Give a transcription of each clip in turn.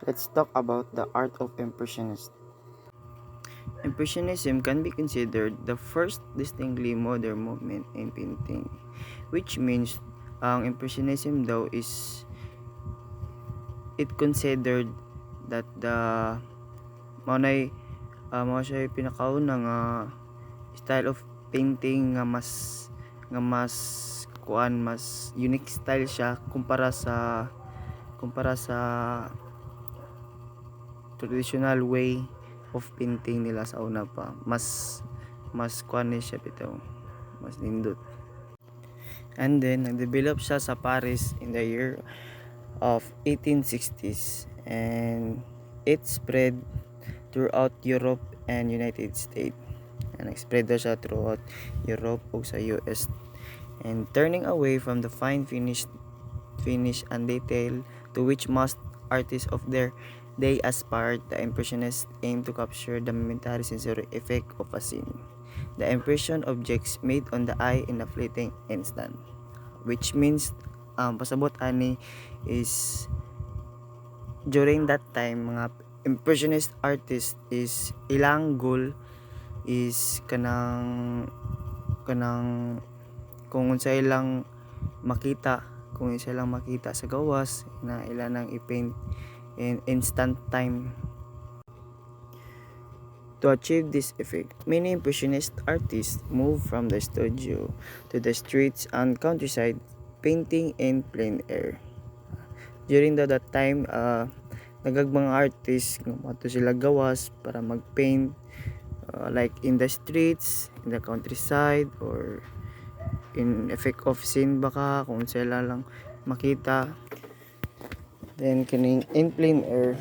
let's talk about the art of Impressionist. Impressionism can be considered the first distinctly modern movement in painting, which means ang Impressionism daw is it considered that the maunay mao siya pinakaunang style of painting nga mas kuan mas unique style siya kumpara sa traditional way of painting nila sa una pa. Mas kuan ni siya bitaw, mas nindot. And then nag-develop siya sa Paris in the year of 1860s, and it spread throughout Europe and United States. And nag-spread daw siya throughout Europe ug sa US, and turning away from the finish and detail to which most artists of their day aspired. The Impressionists aimed to capture the momentary sensory effect of a scene, the impression objects made on the eye in a fleeting instant, which means pasabot ani is during that time mga impressionist artist is ilang goal is kanang kung unsa ilang makita sa gawas na ilang nang i-paint in instant time. To achieve this effect, many impressionist artists moved from the studio to the streets and countryside, painting in plein air. During that time, mga artists mato sila gawas para mag-paint, like in the streets, in the countryside, or in effect of scene baka kung sila lang makita. Then kining in plein air,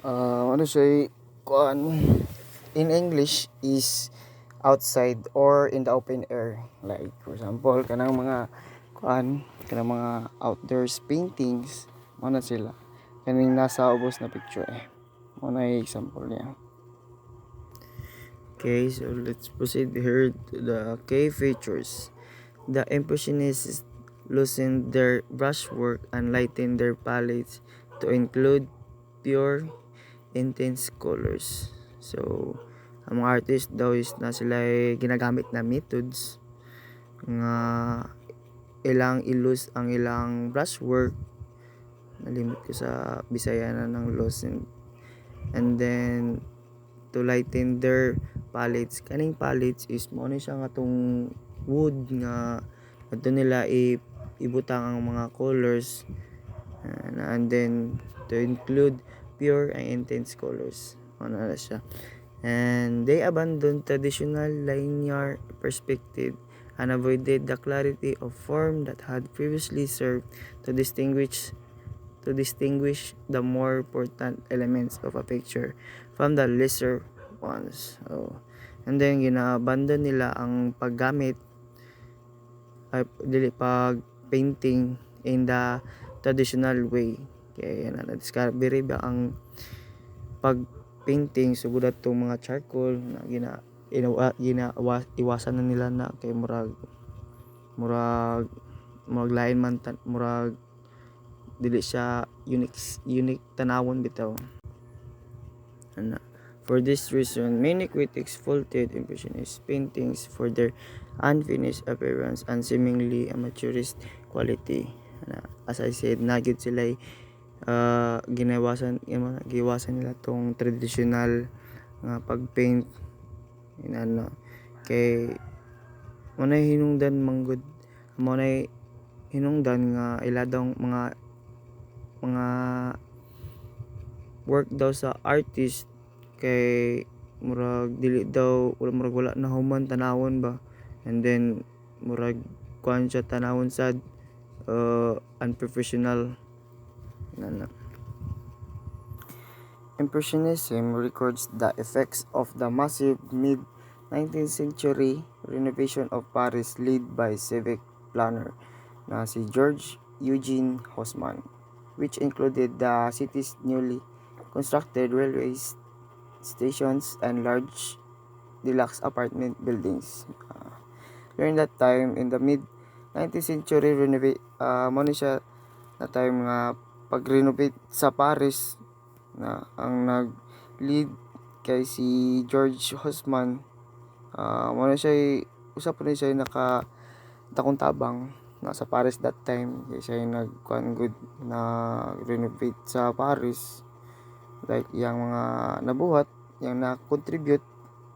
ano siya kuan in English is outside or in the open air. Like for example kanang mga outdoors paintings mo na sila kaning nasa ubos na picture mo na example niya. Okay, so let's proceed here to the key features. The Impressionists loosened their brushwork and lightened their palettes to include pure, intense colors. So, ang mga artist daw is na sila ginagamit na methods nga ilang ilus ang ilang brushwork, nalimot ko sa Bisaya na ng loosen, and then to lighten their palettes. Kaning palettes is mo ni siya nga tong wood nga adto nila ibutang ang mga colors, and then to include pure and intense colors ano na siya. And they abandoned traditional linear perspective and avoided the clarity of form that had previously served to distinguish the more important elements of a picture from the lesser ones. And then gina-abandon nila ang paggamit pag painting in the traditional way. Kaya na-discover ba ang pag painting sugod atong mga charcoal na iwasan na nila na kay murag lain man murag dili siya unique tanawon bitaw. For this reason, many critics faulted Impressionist paintings for their unfinished appearance and seemingly amateurish quality. As I said, nagyod sila giwasan nila tong traditional pagpaint kay mo na hinungdan nga ila daw mga work daw sa artist kay murag dili daw wala na human tanawon ba, and then murag kuan siya tanawon sad unprofessional. Impressionism records the effects of the massive mid-19th century renovation of Paris led by civic planner na si George Eugene Haussmann, which included the city's newly constructed railway stations and large deluxe apartment buildings. During that time, in the mid-19th century mo ni siya na time nga pag-renovate sa Paris na ang nag-lead kay si George Houseman. Muna siya usap po siya naka takong tabang nasa Paris that time, kaya siya yung nagkuhan good na renovate sa Paris, like yung mga nabuhat yung na-contribute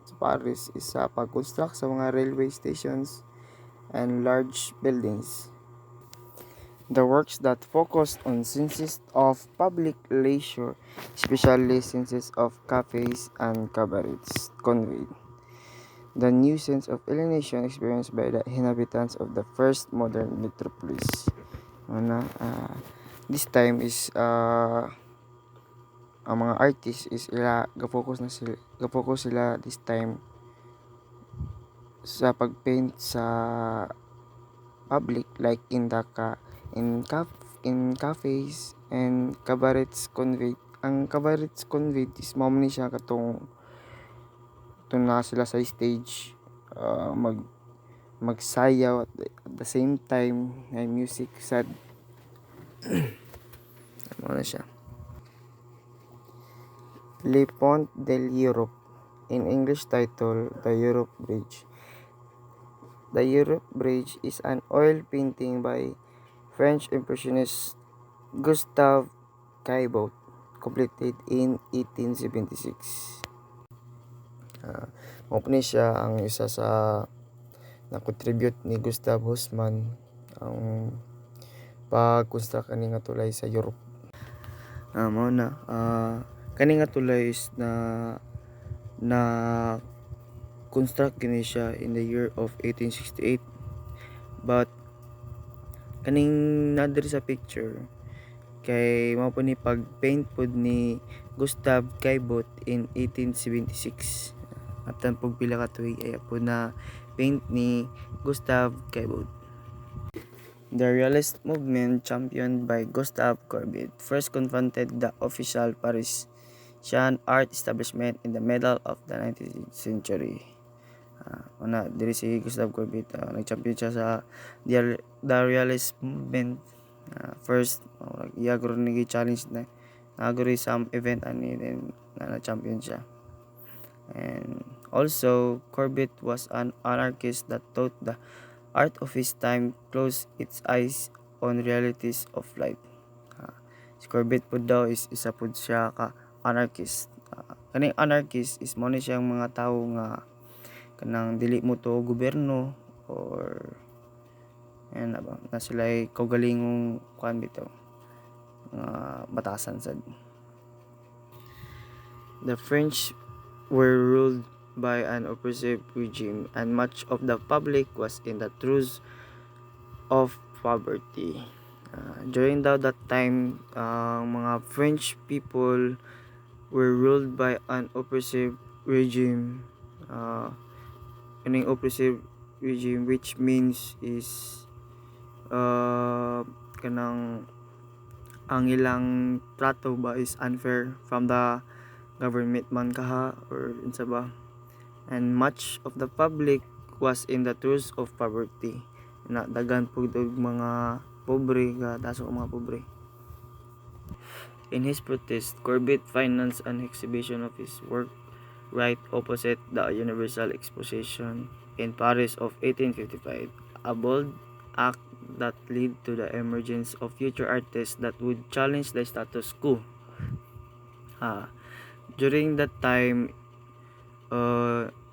sa Paris is sa pag-construct sa mga railway stations and large buildings. The works that focused on scenes of public leisure, especially scenes of cafes and cabarets, conveyed the new sense of alienation experienced by the inhabitants of the first modern metropolis. This time is ang mga artists is ga-focus sila this time sa pagpaint sa public, like in cafes and cabarets conveyed. Ang cabarets conveyed is mao ni siya katong na sila sa stage, magsayaw at the same time may music sad. Ano na siya, Le Pont de l'Europe, in English title The Europe Bridge. The Europe Bridge is an oil painting by French Impressionist Gustave Caillebotte, completed in 1876. Ni siya ang isa sa na-contribute ni Gustave Houseman ang pag-construct kani nga tulay sa Europe. Mao na kani nga tulay is na construct kini siya in the year of 1868, but kaning nadiri sa picture kay mao po ni pag-paint pod ni Gustave Caillebotte in 1876. After pog pila ka tuig ay po na paint ni Gustave Caillebotte. The realist movement, championed by Gustave Courbet, first confronted the official Parisian art establishment in the middle of the 19th century. Diri si Gustave Courbet, nag-champion siya sa the realist movement. First, iagro ni challenge na naguri some event ani then na-champion siya. And also, Courbet was an anarchist that thought the art of his time closed its eyes on realities of life. Si Courbet po daw is isa po siya ka anarchist. Kaning anarchist is mo ni siyang mga tao nga kanang dili mo to gobyerno or na sila ay kaugalingong kuan bitaw batasan sad. The French were ruled by an oppressive regime and much of the public was in the throes of poverty. During that time, mga French people were ruled by an oppressive regime. An oppressive regime, which means is kanang ang ilang trato ba is unfair from the government man kaha or unsa ba, and much of the public was in the throes of poverty, na dagan pud og mga pobre ga taso mga pobre. In his protest, Courbet financed an exhibition of his work right opposite the Universal Exposition in Paris of 1855, a bold act that led to the emergence of future artists that would challenge the status quo. During that time,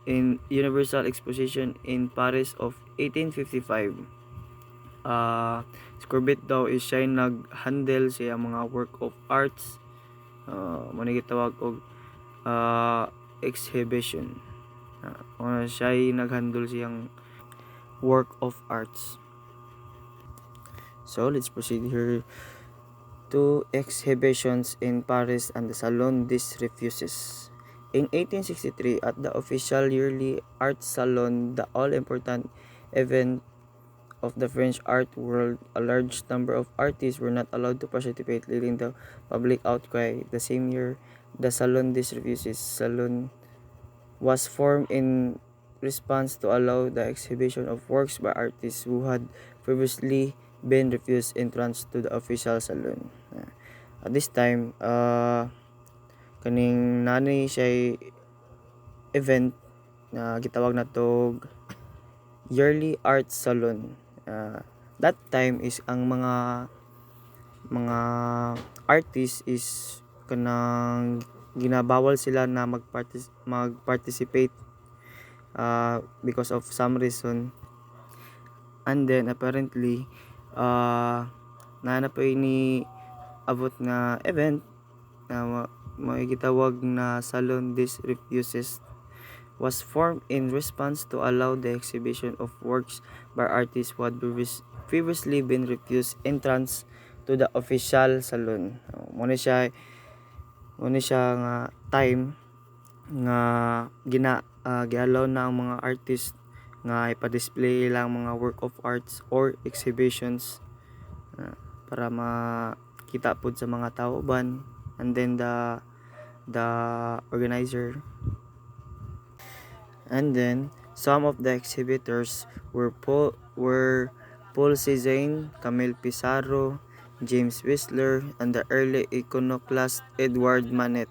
in Universal Exposition in Paris of 1855, si Courbet daw is siya nag-handle siya mga work of arts, manigitawag og exhibition. Siya nag-handle siyang work of arts. So let's proceed here. Two exhibitions in Paris and the Salon des Refuses. In 1863, at the official yearly art salon, the all-important event of the French art world, a large number of artists were not allowed to participate, leading the public outcry. The same year, the Salon des Refuses salon was formed in response to allow the exhibition of works by artists who had previously been refused entrance to the official salon. At this time, kaning nani siya event na gitawag na to yearly art salon. That time is ang mga artist is kanang ginabawal sila na mag-participate because of some reason. And then apparently na po ini abot nga event na gitawag na Salon des Refuses was formed in response to allow the exhibition of works by artists who had previously been refused entrance to the official salon. Muna siya nga time nga gi-allow na ang mga artist nga ipa-display ilang mga work of arts or exhibitions para makita pud sa mga tao ban, and then the organizer. And then some of the exhibitors were Paul Cézanne, Camille Pissarro, James Whistler, and the early iconoclast Edward Manet.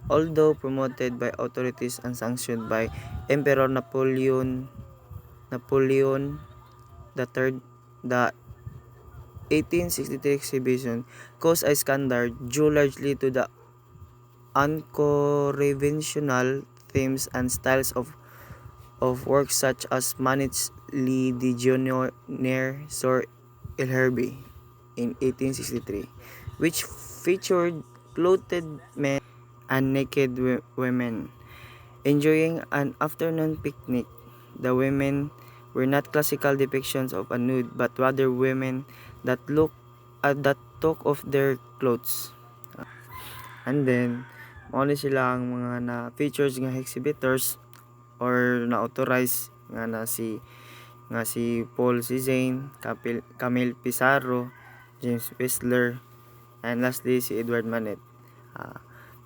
Although promoted by authorities and sanctioned by Emperor Napoleon III, the 1863 exhibition caused a scandal due largely to the unconventional themes and styles of works such as Manet's Le Déjeuner sur le Herbe in 1863, which featured clothed men and naked women enjoying an afternoon picnic. The women were not classical depictions of a nude, but rather women that took off their clothes. And then mao ni sila ang mga na features nga exhibitors or na-authorize nga si Paul Cézanne, Camille Pissarro, James Whistler, and lastly si Edward Manet.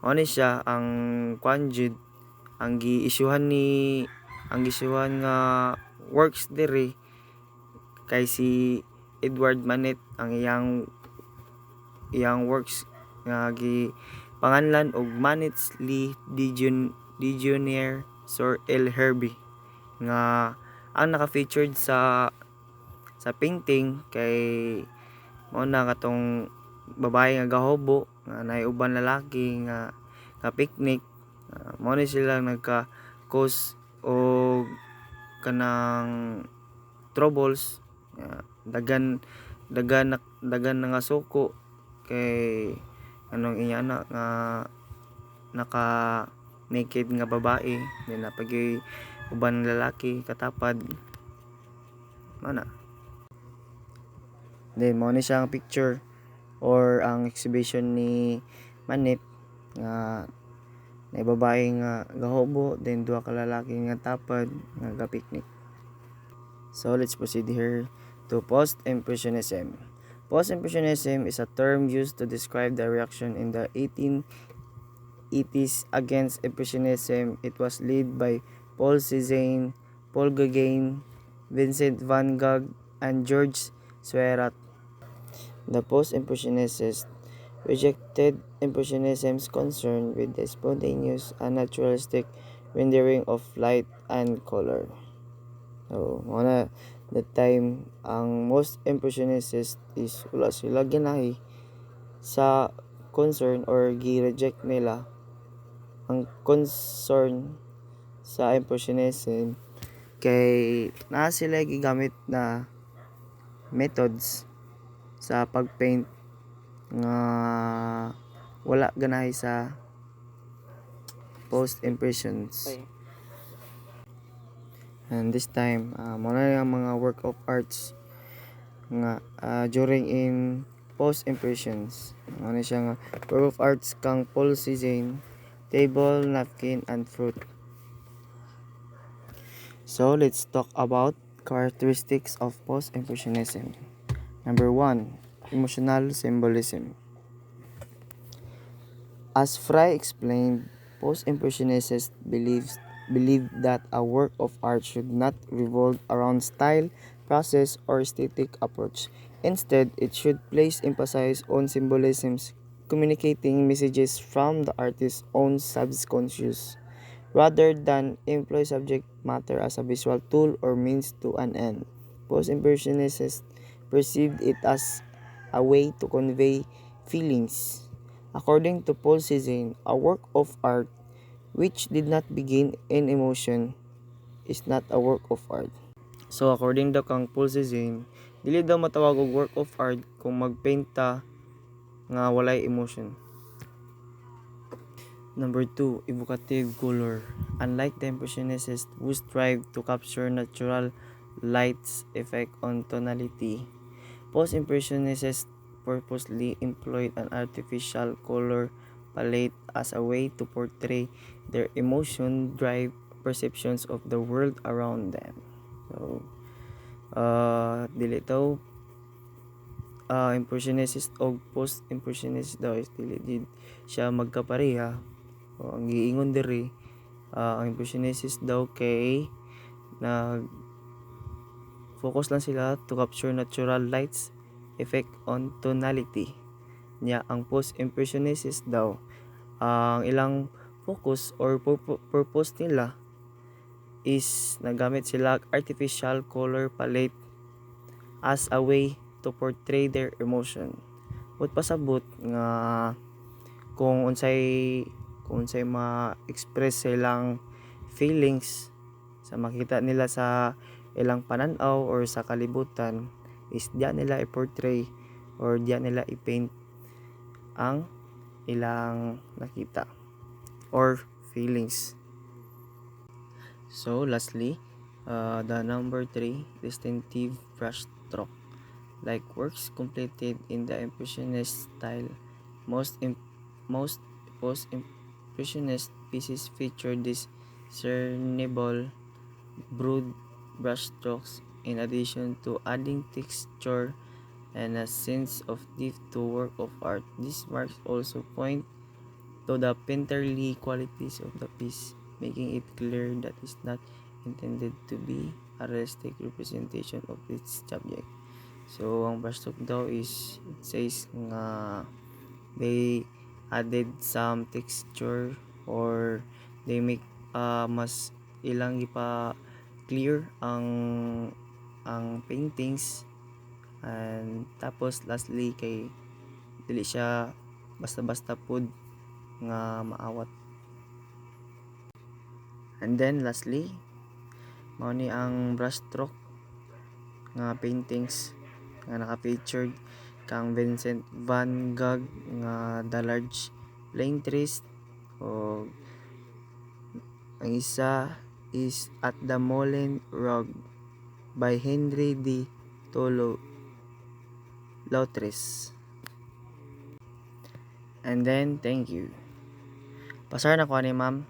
Mao ni siya ang kwanjud ang gi-isyuhan nga works diri kay si Edward Manet. Ang iyang works nga panganlan og Manet's Le Déjeuner sur le Herbe nga ang naka-featured sa painting kay mao na katong babae nga gahubo nga naiuban lalaki nga picnic. Mao ni sila nagka-cause og kanang troubles. Dagan na nga suko kay anong inyana nga naka naked nga babae then napagay uban lalaki katapad mana. Then mao ni siya ang picture or ang exhibition ni Manet nga na babae nga gahubo then duha ka lalaki nga tapad nga ga-picnic. So let's proceed here to Post-Impressionism. Post-Impressionism is a term used to describe the reaction in the 1880s against Impressionism. It was led by Paul Cézanne, Paul Gauguin, Vincent van Gogh, and Georges Seurat. The Post-Impressionists rejected Impressionism's concern with the spontaneous and naturalistic rendering of light and color. So, muna that time ang most impressionists is wala sila ginahi sa concern or gi-reject nila ang concern sa impressionism kay naa sila gigamit na methods sa pagpaint nga wala ganahi sa post impressions. And this time mo na ang mga work of arts nga during in post impressions. Ano siya nga work of arts kang Paul Cézanne, table, napkin, and fruit. So let's talk about characteristics of post impressionism. Number 1, emotional symbolism. As Fry explained, post impressionists believe that a work of art should not revolve around style, process, or aesthetic approach. Instead, it should place emphasis on symbolisms communicating messages from the artist's own subconscious rather than employ subject matter as a visual tool or means to an end. Post-Impressionists perceived it as a way to convey feelings. According to Paul Cézanne, a work of art which did not begin in emotion is not a work of art. So according daw kang Paul Cézanne, dili daw matawag og work of art kung magpaint ta nga walay emotion. Number 2, evocative color. Unlike the Impressionists who strive to capture natural light's effect on tonality, Post-Impressionists purposely employed an artificial color palette as a way to portray their emotion-driven perceptions of the world around them. So, dili daw Impressionist o Post-Impressionist daw is dili gid siya magkapareha. O, ang giingon diri, ang Impressionist daw kay nag focus lang sila to capture natural lights effect on tonality. Nya ang Post-Impressionist daw, ang ilang focus or purpose nila is nagamit sila artificial color palette as a way to portray their emotion. But pasabot nga kung unsay ma-express sa ilang feelings sa makita nila sa ilang pananaw or sa kalibutan is diyan nila i-portray or diyan nila i-paint ang ilang nakita or feelings. So lastly, the number 3, distinctive brush stroke. Like works completed in the Impressionist style, most post-Impressionist pieces feature discernible broad brushstrokes in addition to adding texture and a sense of depth to work of art. These marks also point to the painterly qualities of the piece, making it clear that it's not intended to be a realistic representation of its subject. So, ang brushstroke daw is, it says nga they added some texture or they make mas ilang ipa clear ang paintings, and tapos lastly kay dili siya basta-basta pud nga maawat. And then lastly, mao ni ang brushstroke nga paintings nga naka-featured kang Vincent van Gogh nga The Large Plane Tree, o ang isa is At the Moulin Rouge by Henry de Lautres. And then thank you. Pasar na ko ni ma'am.